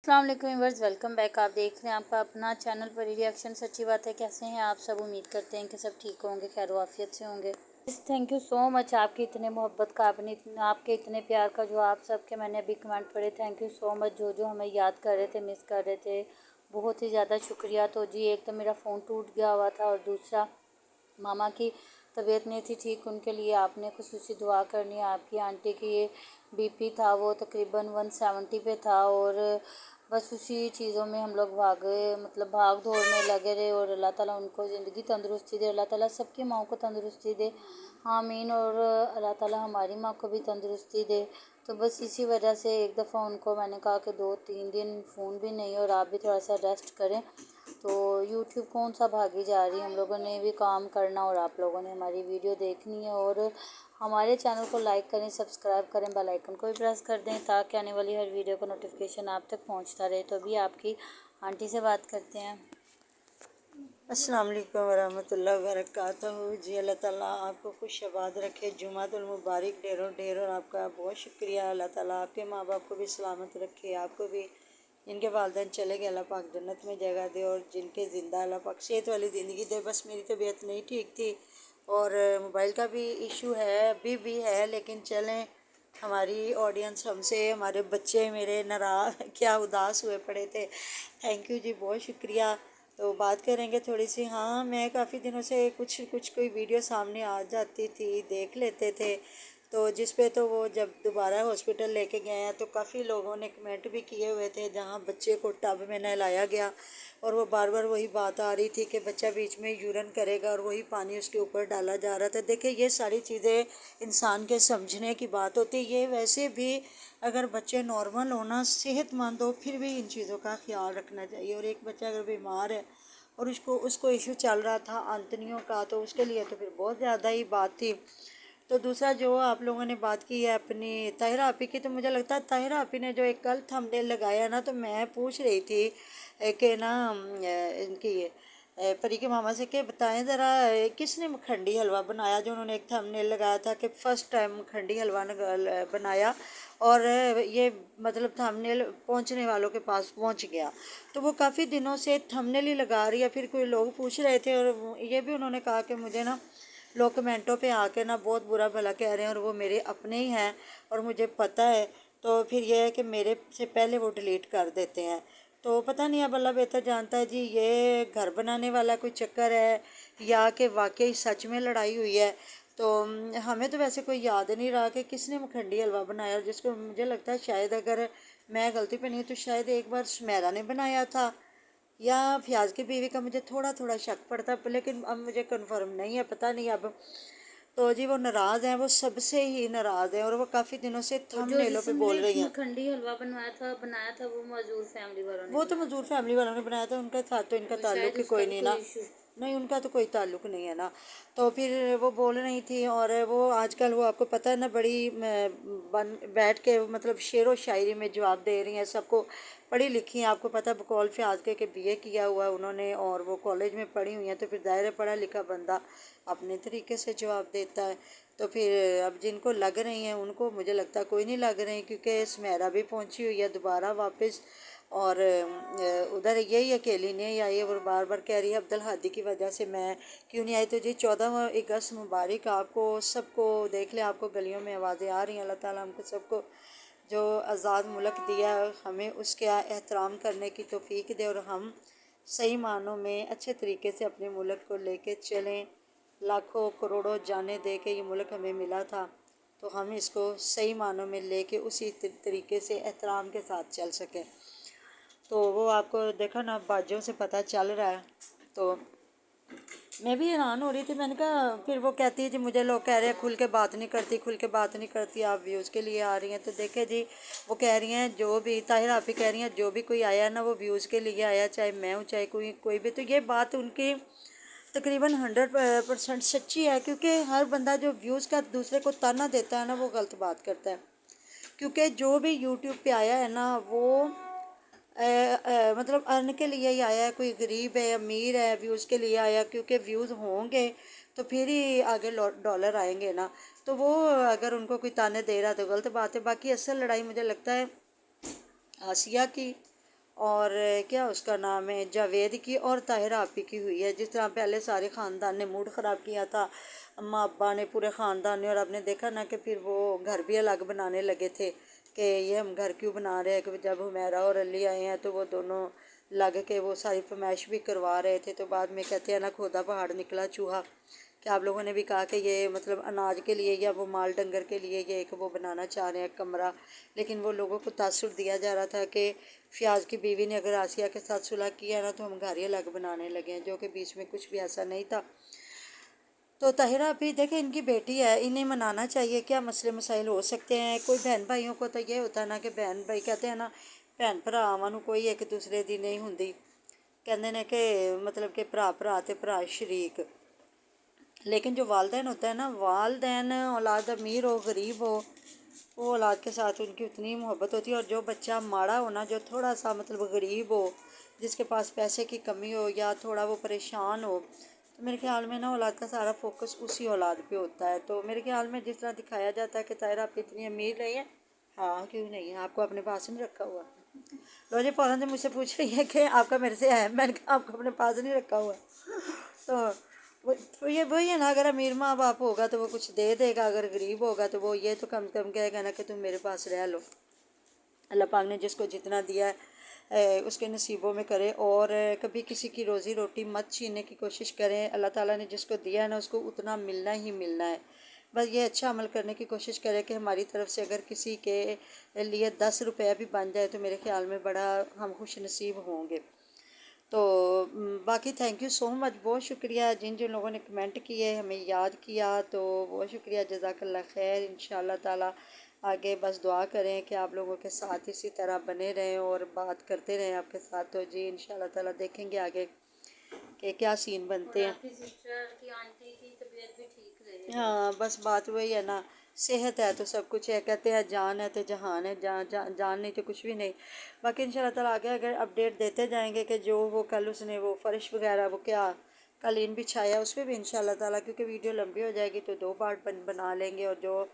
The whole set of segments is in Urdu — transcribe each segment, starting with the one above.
السلام علیکم ویورز، ویلکم بیک۔ آپ دیکھ رہے ہیں آپ کا اپنا چینل پری ریئیکشن۔ سچی بات ہے، کیسے ہیں آپ سب؟ امید کرتے ہیں کہ سب ٹھیک ہوں گے، خیر و عافیت سے ہوں گے۔ تھینک یو سو مچ آپ کی اتنے محبت کا، آپ کے اتنے پیار کا، جو آپ سب کے میں نے ابھی کمنٹ پڑھے، تھینک یو سو مچ۔ جو ہمیں یاد کر رہے تھے، مس کر رہے تھے، بہت ہی زیادہ شکریہ۔ تو جی، ایک تو میرا فون ٹوٹ گیا ہوا تھا، اور دوسرا ماما کی طبیعت نہیں تھی ٹھیک، ان کے لیے آپ نے خصوصی دعا کرنی ہے۔ آپ کی آنٹی کی یہ بی پی تھا، وہ تقریباً 170 پہ تھا، اور بس اسی چیزوں میں ہم لوگ بھاگ دوڑ میں لگے رہے، اور اللہ تعالیٰ ان کو زندگی تندرستی دے، اللہ تعالیٰ سب کی ماؤں کو تندرستی دے، آمین۔ اور اللہ تعالیٰ ہماری ماں کو بھی تندرستی دے۔ تو بس اسی وجہ سے ایک دفعہ ان کو میں نے کہا کہ 2-3 دن فون بھی نہیں، اور آپ بھی تھوڑا سا ریسٹ کریں۔ تو یوٹیوب کون سا بھاگی جا رہی ہے، ہم لوگوں نے بھی کام کرنا، اور آپ لوگوں نے ہماری ویڈیو دیکھنی ہے، اور ہمارے چینل کو لائک کریں، سبسکرائب کریں، بیل آئیکن کو بھی پریس کر دیں، تاکہ آنے والی ہر ویڈیو کا نوٹیفیکیشن آپ تک پہنچتا رہے۔ تو ابھی آپ کی آنٹی سے بات کرتے ہیں۔ السلام علیکم ورحمۃ اللہ وبرکاتہ۔ جی، اللہ تعالیٰ آپ کو خوش آباد رکھے، جمعۃ المبارک ڈھیروں ڈھیر، اور آپ کا بہت شکریہ۔ اللہ تعالیٰ آپ کے ماں باپ کو بھی سلامت رکھے، آپ کو بھی، جن کے والدین چلے گئے اللہ پاک جنت میں جگہ دے، اور جن کے زندہ اللہ پاک صحت والی زندگی دے۔ بس میری طبیعت نہیں ٹھیک تھی، اور موبائل کا بھی ایشو ہے، ابھی بھی ہے، لیکن چلیں، ہماری آڈینس ہم سے، ہمارے بچے میرے ناراض کیا اداس ہوئے پڑے تھے۔ تھینک یو جی، بہت شکریہ۔ تو بات کریں گے تھوڑی سی۔ ہاں، میں کافی دنوں سے کچھ کوئی ویڈیو سامنے آ جاتی تھی، دیکھ لیتے تھے، تو جس پہ تو وہ جب دوبارہ ہاسپٹل لے کے گئے ہیں تو کافی لوگوں نے کمنٹ بھی کیے ہوئے تھے، جہاں بچے کو ٹب میں نہلایا گیا، اور وہ بار بار وہی بات آ رہی تھی کہ بچہ بیچ میں یورن کرے گا، اور وہی پانی اس کے اوپر ڈالا جا رہا تھا۔ دیکھیں، یہ ساری چیزیں انسان کے سمجھنے کی بات ہوتی ہے۔ یہ ویسے بھی اگر بچے نارمل ہونا، صحت مند ہو، پھر بھی ان چیزوں کا خیال رکھنا چاہیے۔ اور ایک بچہ اگر بیمار ہے اور اس کو ایشو چل رہا تھا آنتڑیوں کا، تو اس کے لیے تو پھر بہت زیادہ ہی بات تھی۔ تو دوسرا جو آپ لوگوں نے بات کی ہے اپنی طاہرہ آپی کی، تو مجھے لگتا ہے طاہرہ آپی نے جو ایک کل تھمبنیل لگایا نا، تو میں پوچھ رہی تھی کہ نا ان کی پری کے ماما سے کہ بتائیں ذرا، کس نے مکھنڈی حلوہ بنایا، جو انہوں نے ایک تھمبنیل لگایا تھا کہ فرسٹ ٹائم مکھنڈی حلوہ بنایا، اور یہ تھمبنیل پہنچنے والوں کے پاس پہنچ گیا۔ تو وہ کافی دنوں سے تھمبنیل ہی لگا رہی ہے۔ پھر کوئی لوگ پوچھ رہے تھے، اور یہ بھی انہوں نے کہا کہ مجھے نا لوگ کمنٹوں پہ آ کے نا بہت برا بھلا کہہ رہے ہیں، اور وہ میرے اپنے ہی ہیں، اور مجھے پتہ ہے، تو پھر یہ ہے کہ میرے سے پہلے وہ ڈیلیٹ کر دیتے ہیں۔ تو پتہ نہیں، اب اللہ بہتر جانتا ہے جی، یہ گھر بنانے والا کوئی چکر ہے، یا کہ واقعی سچ میں لڑائی ہوئی ہے۔ تو ہمیں تو ویسے کوئی یاد نہیں رہا کہ کس نے مکھنڈی حلوہ بنایا، جس کو مجھے لگتا ہے شاید، اگر میں غلطی پہ نہیں تو شاید ایک بار سمیرہ نے بنایا تھا، یا فیاض کی بیوی کا، مجھے تھوڑا تھوڑا شک پڑتا، لیکن اب مجھے کنفرم نہیں ہے، پتہ نہیں اب۔ تو جی، وہ ناراض ہیں، وہ سب سے ہی ناراض ہیں، اور وہ کافی دنوں سے تھم جو نیلوں جس پہ نے بول رہی ہیں۔ مکھنڈی حلوہ بنایا تھا وہ معذور فیملی والوں نے وہ تو بنایا مزدور تھا، فیملی والوں نے بنایا تھا، ان کا ساتھ تو ان کا تو تعلق شاید ہی اس کا کوئی بھی نہیں نا۔ کوئی ایشو۔ نہیں، ان کا تو کوئی تعلق نہیں ہے نا۔ تو پھر وہ بول رہی تھی، اور وہ آج کل وہ آپ کو پتہ ہے نا، بڑی بیٹھ کے شعر و شاعری میں جواب دے رہی ہیں سب کو، پڑھی لکھی ہیں، آپ کو پتہ ہے بقول فیاض کے کہ بی اے کیا ہوا ہے انہوں نے، اور وہ کالج میں پڑھی ہوئی ہیں، تو پھر ظاہر ہے پڑھا لکھا بندہ اپنے طریقے سے جواب دیتا ہے۔ تو پھر اب جن کو لگ رہی ہیں ان کو، مجھے لگتا ہے کوئی نہیں لگ رہی، کیونکہ سمیرہ بھی پہنچی ہوئی ہے دوبارہ واپس، اور ادھر یہی اکیلی نہیں آئی ہے، وہ بار بار کہہ رہی ہے عبدالہادی کی وجہ سے میں کیوں نہیں آئی۔ تو جی، 14 اگست مبارک آپ کو سب کو، دیکھ لیں آپ کو گلیوں میں آوازیں آ رہی ہیں۔ اللہ تعالیٰ ہم کو سب کو جو آزاد ملک دیا ہے، ہمیں اس کا احترام کرنے کی توفیق دے، اور ہم صحیح معنوں میں اچھے طریقے سے اپنے ملک کو لے کے چلیں۔ لاکھوں کروڑوں جانیں دے کے یہ ملک ہمیں ملا تھا، تو ہم اس کو صحیح معنوں میں لے کے اسی طریقے سے احترام کے ساتھ چل سکیں۔ تو وہ آپ کو دیکھا نا، باجوں سے پتہ چل رہا ہے۔ تو میں بھی حیران ہو رہی تھی، میں نے کہا، پھر وہ کہتی ہے جی مجھے لوگ کہہ رہے ہیں کھل کے بات نہیں کرتی، آپ ویوز کے لیے آ رہی ہیں۔ تو دیکھیں جی، وہ کہہ رہی ہیں، جو بھی طاہرہ آپی کہہ رہی ہیں، جو بھی کوئی آیا نا وہ ویوز کے لیے آیا، چاہے میں ہوں چاہے کوئی بھی، تو یہ بات ان کی تقریباً 100% سچی ہے، کیونکہ ہر بندہ جو ویوز کا دوسرے کو تانا دیتا ہے نا، وہ غلط بات کرتا ہے، کیونکہ جو بھی یوٹیوب پہ آیا ہے نا، وہ ارن کے لیے ہی آیا ہے، کوئی غریب ہے امیر ہے، ویوز کے لیے آیا، کیونکہ ویوز ہوں گے تو پھر ہی آگے ڈالر آئیں گے نا۔ تو وہ اگر ان کو کوئی تانے دے رہا تو غلط بات ہے۔ باقی اصل لڑائی مجھے لگتا ہے آسیہ کی اور کیا اس کا نام ہے جاوید کی اور طاہرہ آپی کی ہوئی ہے۔ جس طرح پہلے سارے خاندان نے موڈ خراب کیا تھا، اماں ابا نے، پورے خاندان نے، اور آپ نے دیکھا نا کہ پھر وہ گھر بھی الگ بنانے لگے تھے کہ یہ ہم گھر کیوں بنا رہے ہیں، کہ جب حمیرہ اور علی آئے ہیں تو وہ دونوں لگ کے وہ ساری فرمائش بھی کروا رہے تھے۔ تو بعد میں کہتے ہیں نا کھودا پہاڑ نکلا چوہا، کہ آپ لوگوں نے بھی کہا کہ یہ مطلب اناج کے لیے یا وہ مال ڈنگر کے لیے یہ ایک وہ بنانا چاہ رہے ہیں کمرہ، لیکن وہ لوگوں کو تاثر دیا جا رہا تھا کہ فیاض کی بیوی نے اگر آسیہ کے ساتھ صلح کیا ہے نا تو ہم گھر ہی الگ بنانے لگے ہیں، جو کہ بیچ میں کچھ بھی ایسا نہیں تھا۔ تو طاہرہ بھی دیکھیں ان کی بیٹی ہے، انہیں منانا چاہیے، کیا مسئلے مسائل ہو سکتے ہیں۔ کوئی بہن بھائیوں کو تو یہ ہوتا ہے نا کہ بہن بھائی کہتے ہیں نا بہن بھراواں نوں کوئی ایک دوسرے دی نہیں ہوندی، کہندے نے کہ مطلب کہ بھرا تے بھرا شریک، لیکن جو والدین ہوتا ہے نا، والدین اولاد امیر ہو غریب ہو وہ اولاد کے ساتھ ان کی اتنی محبت ہوتی ہے، اور جو بچہ ماڑا ہونا، جو تھوڑا سا مطلب غریب ہو، جس کے پاس پیسے کی کمی ہو یا تھوڑا وہ پریشان ہو، تو میرے خیال میں نا اولاد کا سارا فوکس اسی اولاد پہ ہوتا ہے۔ تو میرے خیال میں جس طرح دکھایا جاتا ہے کہ طاہرہ آپ اتنی امیر نہیں ہے، ہاں کیوں نہیں ہے، آپ کو اپنے پاس نہیں رکھا ہوا؟ لو جی فوراً سے مجھ سے پوچھ رہی ہے کہ آپ کا میرے سے ہے، میں نے کہا آپ کو اپنے پاس نہیں رکھا ہوا۔ تو یہ وہی ہے نا، اگر امیر ماں باپ ہوگا تو وہ کچھ دے دے گا، اگر غریب ہوگا تو وہ یہ تو کم سے کم کہے گا نا کہ تم میرے پاس رہ لو۔ اللہ پاک نے جس کو جتنا دیا ہے اس کے نصیبوں میں کرے، اور کبھی کسی کی روزی روٹی مت چھیننے کی کوشش کریں۔ اللہ تعالیٰ نے جس کو دیا ہے نا اس کو اتنا ملنا ہی ملنا ہے۔ بس یہ اچھا عمل کرنے کی کوشش کرے کہ ہماری طرف سے اگر کسی کے لیے 10 روپیہ بھی بن جائے تو میرے خیال میں بڑا ہم خوش نصیب ہوں گے۔ تو باقی تھینک یو سو مچ، بہت شکریہ جن لوگوں نے کمنٹ کیے، ہمیں یاد کیا، تو بہت شکریہ، جزاک اللہ خیر۔ انشاءاللہ تعالیٰ آگے بس دعا کریں کہ آپ لوگوں کے ساتھ اسی طرح بنے رہیں اور بات کرتے رہیں آپ کے ساتھ، تو جی انشاءاللہ تعالیٰ دیکھیں گے آگے کہ کیا سین بنتے ہیں۔ آپ کی سسٹر کی آنٹی کی طبیعت بھی ٹھیک رہے۔ ہاں بس بات وہی ہے نا، صحت ہے تو سب کچھ ہے، کہتے ہیں جان ہے تو جہان ہے، جان نہیں تو کچھ بھی نہیں۔ باقی انشاءاللہ تعالیٰ آگے اگر اپڈیٹ دیتے جائیں گے کہ جو وہ کل اس نے وہ فرش وغیرہ وہ کیا قالین بچھایا اس پہ بھی انشاءاللہ تعالیٰ، کیونکہ ویڈیو لمبی ہو جائے گی تو 2 پارٹ بنا لیں گے، اور جو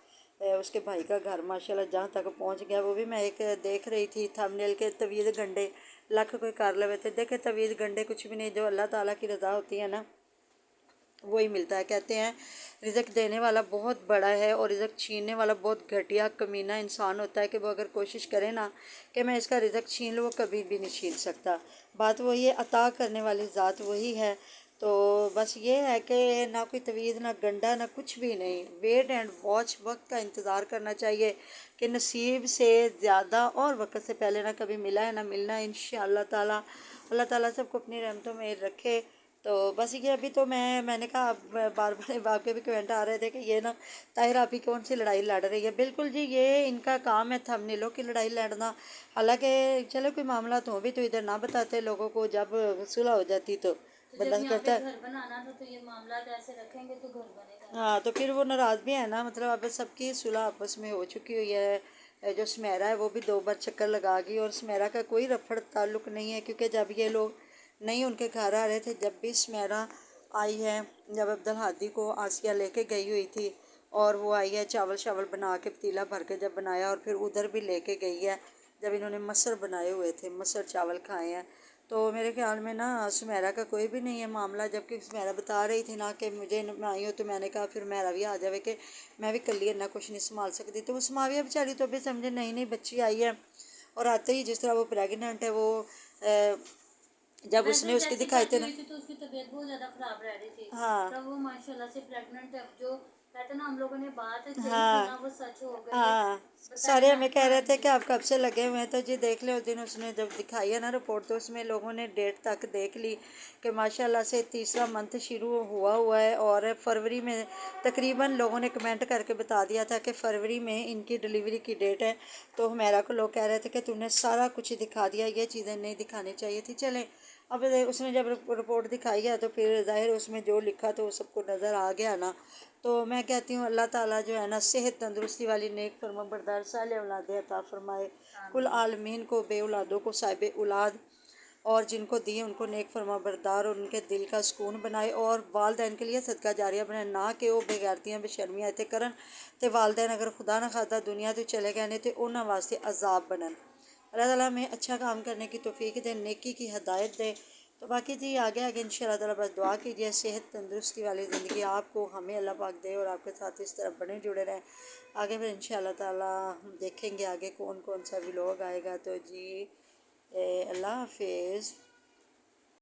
اس کے بھائی کا گھر ماشاءاللہ جہاں تک پہنچ گیا وہ بھی میں ایک دیکھ رہی تھی تھمبنیل کے، طویل گنڈے لکھ کوئی کر لوے تھے، دیکھیں طویل گنڈے کچھ بھی نہیں، جو اللہ تعالیٰ کی رضا ہوتی ہے نا وہی ملتا ہے۔ کہتے ہیں رزق دینے والا بہت بڑا ہے اور رزق چھیننے والا بہت گھٹیا کمینہ انسان ہوتا ہے، کہ وہ اگر کوشش کرے نا کہ میں اس کا رزق چھین لوں، وہ کبھی بھی نہیں چھین سکتا۔ بات وہی ہے، عطا کرنے والی ذات وہی ہے۔ تو بس یہ ہے کہ نہ کوئی تویز، نہ گنڈا، نہ کچھ بھی نہیں، ویٹ اینڈ واچ، وقت کا انتظار کرنا چاہیے کہ نصیب سے زیادہ اور وقت سے پہلے نہ کبھی ملا ہے نہ ملنا ہے انشاءاللہ تعالیٰ۔ اللہ تعالیٰ سب کو اپنی رحمتوں میں رکھے۔ تو بس یہ ابھی تو میں نے کہا بار بار آپ کے بھی کمنٹ آ رہے تھے کہ یہ نا طاہرہ آپی کون سی لڑائی لڑ رہی ہے۔ بالکل جی، یہ ان کا کام ہے تھمبنیلوں کی لڑائی لڑنا، حالانکہ چلو کوئی معاملات ہوں بھی تو ادھر نہ بتاتے لوگوں کو، جب صلح ہو جاتی تو بندہ کرتا ہے۔ گھر بنانا تھا تو یہ معاملات ایسے رکھیں گے تو گھر بنے گا۔ ہاں تو پھر وہ ناراض بھی ہے نا، مطلب اب سب کی صلح آپس میں ہو چکی ہوئی ہے۔ جو سمیرہ ہے وہ بھی 2 بار چکر لگا گئی، اور سمیرہ کا کوئی رفڑ تعلق نہیں ہے، کیونکہ جب یہ لوگ نہیں ان کے گھر آ رہے تھے، جب بھی سمیرہ آئی ہے، جب عبدالہادی کو آسیہ لے کے گئی ہوئی تھی اور وہ آئی ہے چاول بنا کے پتیلا بھر کے جب بنایا، اور پھر ادھر بھی لے کے گئی ہے جب انہوں نے مسر بنائے ہوئے تھے، مسر چاول کھائے ہیں۔ تو میرے خیال میں نا سمیرہ کا کوئی بھی نہیں ہے معاملہ، جبکہ سمیرہ بتا رہی تھی نا کہ مجھے میں آئی ہوں، تو میں نے کہا پھر میرا بھی آ جاوے کہ میں بھی کلی اتنا کچھ نہیں سنبھال سکتی۔ تو وہ سماویہ بیچاری تو بھی سمجھے نئی بچی آئی ہے، اور آتے ہی جس طرح وہ پریگننٹ ہے، وہ جب اس نے اس کی دکھائی تھے نا، تو اس کی طبیعت بہت زیادہ خراب رہ رہی تھی، ہاں تب وہ ماشاءاللہ سے پریگننٹ ہے۔ اب جو کہتے ہیں نا ہم لوگوں نے بات کہی تھی ہاں نا وہ سچ ہو گئی ہے۔ ہاں سارے ہمیں کہہ رہے تھے کہ آپ کب سے لگے ہوئے ہیں، تو جی دیکھ لیں اس دن اس نے جب دکھائی ہے نا رپورٹ، تو اس میں لوگوں نے ڈیٹ تک دیکھ لی کہ ماشاءاللہ سے 3را منتھ شروع ہوا ہے، اور فروری میں تقریباً لوگوں نے کمنٹ کر کے بتا دیا تھا کہ فروری میں ان کی ڈیلیوری کی ڈیٹ ہے۔ تو حمیرہ کو لوگ کہہ رہے تھے کہ تم نے سارا کچھ دکھا دیا، یہ چیزیں نہیں دکھانی چاہیے تھی۔ چلیں اب اس نے جب رپورٹ دکھائی ہے تو پھر ظاہر اس میں جو لکھا تو وہ سب کو نظر آ گیا نا۔ تو میں کہتی ہوں اللہ تعالیٰ جو ہے نا صحت تندرستی والی نیک فرما بردار صالح اولادیں عطا فرمائے، کل عالمین کو بے اولادوں کو صاحب اولاد، اور جن کو دیے ان کو نیک فرما بردار اور ان کے دل کا سکون بنائے، اور والدین کے لیے صدقہ جاریہ بنائے، نہ کہ وہ بے غیرتیاں بے شرمیاں تے کرن تے والدین اگر خدا نہ خواستہ دنیا تو چلے گئے نے تے انہاں واسطے عذاب بنن۔ اللہ تعالیٰ ہمیں اچھا کام کرنے کی توفیق دے، نیکی کی ہدایت دے۔ تو باقی جی آگے آگے انشاءاللہ تعالیٰ بس دعا کیجیے، صحت تندرستی والی زندگی آپ کو ہمیں اللہ پاک دے اور آپ کے ساتھ اس طرح بنے جڑے رہیں۔ آگے پھر انشاءاللہ تعالیٰ ہم دیکھیں گے آگے کون کون سا ولاگ آئے گا۔ تو جی اللہ حافظ۔